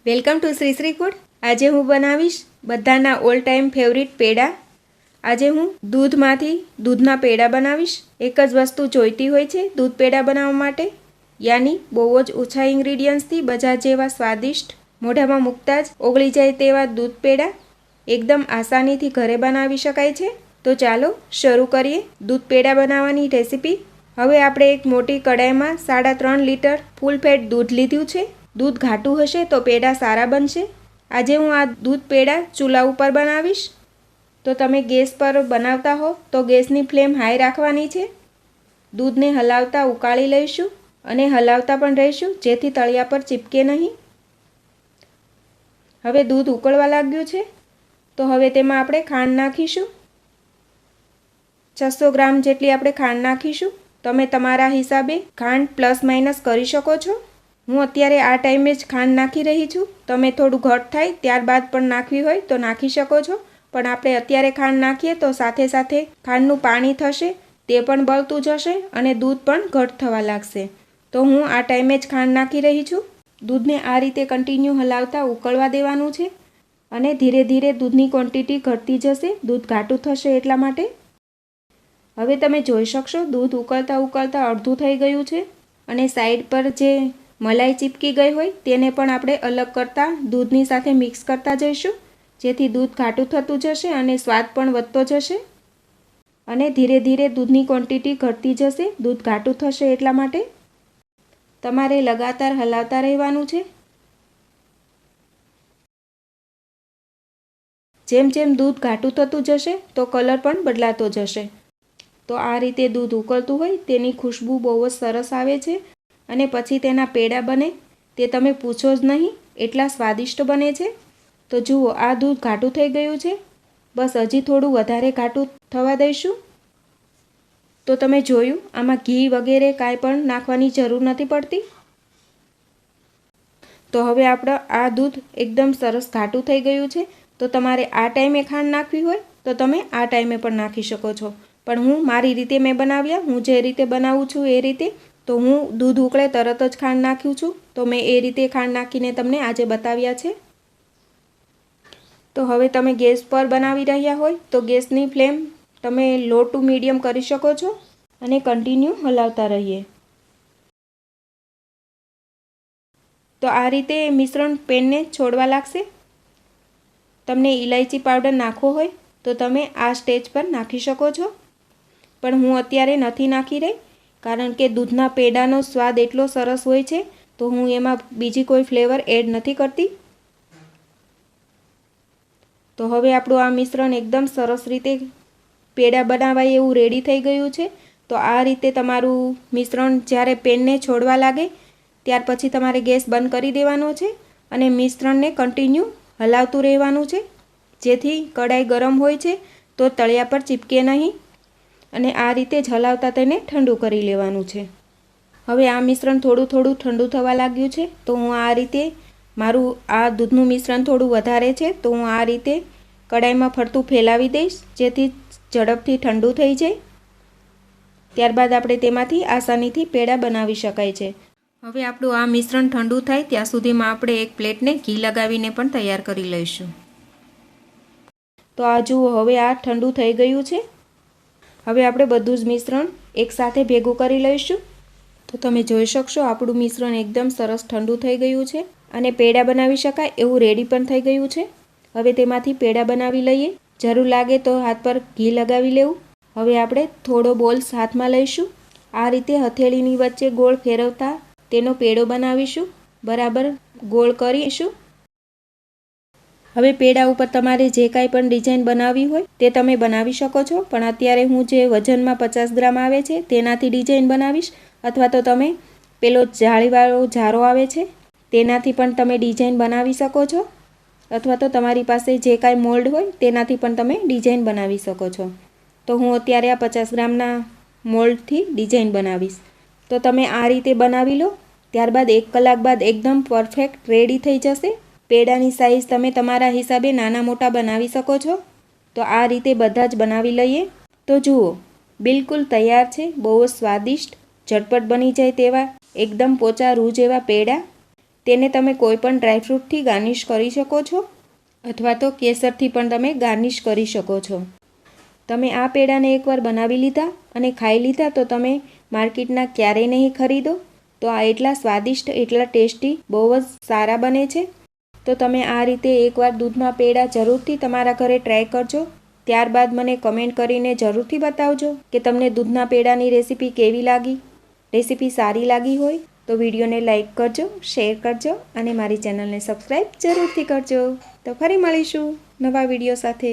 Welcome to Shri Shri food. આજે હું બનાવીશ બધાના ઓલ ટાઈમ ફેવરિટ પેડા। આજે હું દૂધના પેડા બનાવીશ। એક જ વસ્તુ જોઈતી હોય છે દૂધ પેડા બનાવવા માટે, યાની બહુ જ ઓછા ઇન્ગ્રીડિયન્ટ્સથી બજાર જેવા સ્વાદિષ્ટ, મોઢામાં મૂકતા જ ઓગળી જાય તેવા દૂધ પેડા એકદમ આસાનીથી ઘરે બનાવી શકાય છે। તો ચાલો શરૂ કરીએ દૂધ પેડા બનાવવાની રેસીપી। હવે આપણે એક મોટી કડાઈમાં 3.5 લીટર ફૂલ ફેટ દૂધ લીધું છે। દૂધ ઘાટું હશે તો પેડા સારા બનશે। આજે હું આ દૂધ પેડા ચૂલા ઉપર બનાવીશ। તો તમે ગેસ પર બનાવતા હો તો ગેસની ફ્લેમ હાઈ રાખવાની છે। દૂધને હલાવતા ઉકાળી લઈશું અને હલાવતા પણ રહીશું જેથી તળિયા પર ચીપકે નહીં। હવે દૂધ ઉકળવા લાગ્યું છે તો હવે તેમાં આપણે ખાંડ નાખીશું। 600 ગ્રામ જેટલી આપણે ખાંડ નાખીશું। તમે તમારા હિસાબે ખાંડ પ્લસ માઇનસ કરી શકો છો। હું અત્યારે આ ટાઈમે જ ખાંડ નાખી રહી છું। તમે થોડું ઘટ થાય ત્યારબાદ પણ નાખવી હોય તો નાખી શકો છો, પણ આપણે અત્યારે ખાંડ નાખીએ તો સાથે સાથે ખાંડનું પાણી થશે, તે પણ બળતું જશે અને દૂધ પણ ઘટ થવા લાગશે। તો હું આ ટાઈમે જ ખાંડ નાખી રહી છું। દૂધને આ રીતે કન્ટિન્યુ હલાવતા ઉકળવા દેવાનું છે અને ધીરે ધીરે દૂધની ક્વોન્ટિટી ઘટતી જશે, દૂધ ઘાટું થશે એટલા માટે। હવે તમે જોઈ શકશો દૂધ ઉકળતા ઉકળતા અડધું થઈ ગયું છે અને સાઈડ પર જે મલાઈ ચીપકી ગઈ હોય તેને પણ આપણે અલગ કરતા દૂધની સાથે મિક્સ કરતા જઈશું, જેથી દૂધ ઘાટું થતું જશે અને સ્વાદ પણ વધતો જશે અને ધીરે ધીરે દૂધની ક્વોન્ટિટી ઘટતી જશે, દૂધ ઘાટું થશે એટલા માટે તમારે લગાતાર હલાવતા રહેવાનું છે। જેમ જેમ દૂધ ઘાટું થતું જશે તો કલર પણ બદલાતો જશે। તો આ રીતે દૂધ ઉકળતું હોય તેની ખુશ્બુ બહુ જ સરસ આવે છે અને પછી તેના પેડા બને તે તમે પૂછો જ નહીં, એટલા સ્વાદિષ્ટ બને છે। તો જુઓ આ દૂધ ઘાટું થઈ ગયું છે, બસ હજી થોડું વધારે ઘાટું થવા દઈશું। તો તમે જોયું આમાં ઘી વગેરે કાંઈ પણ નાખવાની જરૂર નથી પડતી। તો હવે આપણે આ દૂધ એકદમ સરસ ઘાટું થઈ ગયું છે। તો તમારે આ ટાઈમે ખાંડ નાખવી હોય તો તમે આ ટાઈમે પણ નાખી શકો છો, પણ હું મારી રીતે મેં બનાવ્યા, હું જે રીતે બનાવું છું એ રીતે। તો હું દૂધ ઉકળે તરત જ ખાંડ નાખ્યું છું, તો મેં એ રીતે ખાંડ નાખીને તમને આજે બતાવ્યા છે। તો હવે તમે ગેસ પર બનાવી રહ્યા હોય તો ગેસની ફ્લેમ તમે લો ટુ મીડિયમ કરી શકો છો અને કન્ટિન્યુ હલાવતા રહીએ। તો આ રીતે મિશ્રણ પેનને છોડવા લાગશે। તમને ઇલાયચી પાવડર નાખવો હોય તો તમે આ સ્ટેજ પર નાખી શકો છો, પણ હું અત્યારે નથી નાખી રહી કારણ કે દૂધના પેડાનો સ્વાદ એટલો સરસ હોય છે તો હું એમાં બીજી કોઈ ફ્લેવર એડ નથી કરતી। તો હવે આપણું આ મિશ્રણ એકદમ સરસ રીતે પેડા બનાવાય એવું રેડી થઈ ગયું છે। તો આ રીતે તમારું મિશ્રણ જ્યારે પેનને છોડવા લાગે ત્યાર પછી તમારે ગેસ બંધ કરી દેવાનો છે અને મિશ્રણને કન્ટિન્યુ હલાવતું રહેવાનું છે, જેથી કડાઈ ગરમ હોય છે તો તળિયા પર ચીપકે નહીં અને આ રીતે જ હલાવતા તેને ઠંડુ કરી લેવાનું છે। હવે આ મિશ્રણ થોડું થોડું ઠંડુ થવા લાગ્યું છે તો હું આ રીતે મારું આ દૂધનું મિશ્રણ થોડું વધારે છે તો હું આ રીતે કડાઈમાં ફરતું ફેલાવી દઈશ, જેથી ઝડપથી ઠંડુ થઈ જાય। ત્યારબાદ આપણે તેમાંથી આસાનીથી પેડા બનાવી શકાય છે। હવે આપણું આ મિશ્રણ ઠંડુ થાય ત્યાં સુધીમાં આપણે એક પ્લેટને ઘી લગાવીને પણ તૈયાર કરી લઈશું। તો આ જુઓ હવે આ ઠંડુ થઈ ગયું છે। હવે આપણે બધું જ મિશ્રણ એકસાથે ભેગું કરી લઈશું। તો તમે જોઈ શકશો આપણું મિશ્રણ એકદમ સરસ ઠંડુ થઈ ગયું છે અને પેડા બનાવી શકાય એવું રેડી પણ થઈ ગયું છે। હવે તેમાંથી પેડા બનાવી લઈએ, જરૂર લાગે તો હાથ પર ઘી લગાવી લેવું। હવે આપણે થોડો બોલ્સ હાથમાં લઈશું, આ રીતે હથેળીની વચ્ચે ગોળ ફેરવતા તેનો પેડો બનાવીશું, બરાબર ગોળ કરીશું। હવે પેડા ઉપર તમારે જે કાંઈ પણ ડિઝાઇન બનાવવી હોય તે તમે બનાવી શકો છો, પણ અત્યારે હું જે વજનમાં 50 ગ્રામ આવે છે તેનાથી ડિઝાઇન બનાવીશ, અથવા તો તમે પેલો જાળીવાળો જારો આવે છે તેનાથી પણ તમે ડિઝાઇન બનાવી શકો છો, અથવા તો તમારી પાસે જે કાંઈ મોલ્ડ હોય તેનાથી પણ તમે ડિઝાઇન બનાવી શકો છો। તો હું અત્યારે આ 50 ગ્રામના મોલ્ડથી ડિઝાઇન બનાવીશ। તો તમે આ રીતે બનાવી લો, ત્યારબાદ 1 કલાક બાદ એકદમ પરફેક્ટ રેડી થઈ જશે। પેડાની સાઇઝ તમે તમારા હિસાબે નાના મોટા બનાવી શકો છો। તો આ રીતે બધા જ બનાવી લઈએ। તો જુઓ બિલકુલ તૈયાર છે, બહુ જ સ્વાદિષ્ટ ઝટપટ બની જાય તેવા એકદમ પોચા રૂ જેવા પેડા। તેને તમે કોઈ પણ ડ્રાયફ્રૂટથી ગાર્નિશ કરી શકો છો અથવા તો કેસરથી પણ તમે ગાર્નિશ કરી શકો છો. તમે આ પેડાને એકવાર બનાવી લીધા અને ખાઈ લીધા તો તમે માર્કેટના ક્યારેય નહીં ખરીદો. તો આ એટલા સ્વાદિષ્ટ, એટલા ટેસ્ટી, બહુ જ સારા બને છે. તો તમે આ રીતે એકવાર દૂધના પેડા જરૂરથી તમારા ઘરે ટ્રાય કરજો. ત્યારબાદ મને કમેન્ટ કરીને જરૂરથી બતાવજો કે તમને દૂધના પેડાની રેસીપી કેવી લાગી. રેસીપી સારી લાગી હોય તો વિડીયોને લાઇક કરજો, શેર કરજો અને મારી ચેનલને સબસ્ક્રાઈબ જરૂરથી કરજો. તો ફરી મળીશું નવા વિડીયો સાથે.